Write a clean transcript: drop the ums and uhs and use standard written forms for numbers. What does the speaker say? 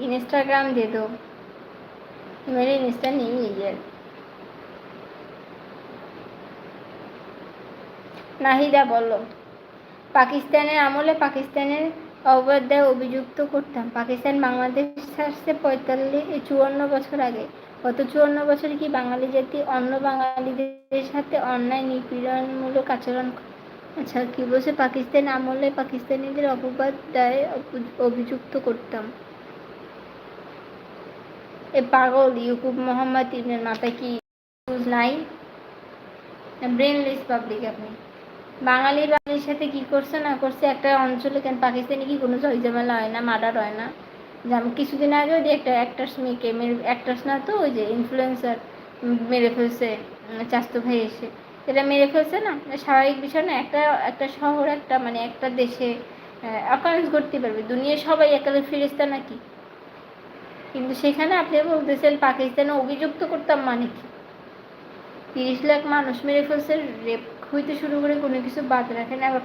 Instagram दे दो, मेरे Insta नहीं है यार। নাহিদা বলো, পাকিস্তানের আমলে পাকিস্তানের অবদায় অভিযুক্ত করতাম। পাকিস্তান বাংলাদেশ ছাড়ছে 54 বছর আগে। গত 54 বছরে কি বাঙালি জাতি অন্য বাঙালিদের সাথে অন্যায় নিপীড়নমূলক আচরণ? আচ্ছা, কি বলছে? পাকিস্তান আমলে পাকিস্তানিদের অপবাদ দায়ে অভিযুক্ত করতাম। এ পাগল ইউকুব মোহাম্মদ ইবনের মাথায় কি নাই? ব্রেনলেস পাবলিক আপনি। বাঙালির সাথে কি করছে না করছে একটা অঞ্চলে, কেন পাকিস্তানে কি কোনো ঝামেলা হয় না, মার্ডার হয় না? যেমন কিছুদিন আগে ওই যে একটা অ্যাক্টার্স মেয়েকে অ্যাক্টার্স না তো ওই যে ইনফ্লুয়েন্সার মেরে ফেলছে, চাস্তো ভাই এসে এটা মেরে ফেলছে না, স্বাভাবিক বিষয় না? একটা একটা শহর একটা মানে একটা দেশে অকারেন্স করতে পারবে, দুনিয়ার সবাই একালে ফেরেস্তা নাকি? কিন্তু সেখানে আপনি বলতেছেন পাকিস্তানে অভিযুক্ত করতাম, মানে কি? 30 লাখ মানুষ মেরে ফেলছে, রেপ হইতে শুরু করে কোনো কিছু বাদ রাখেন। আবার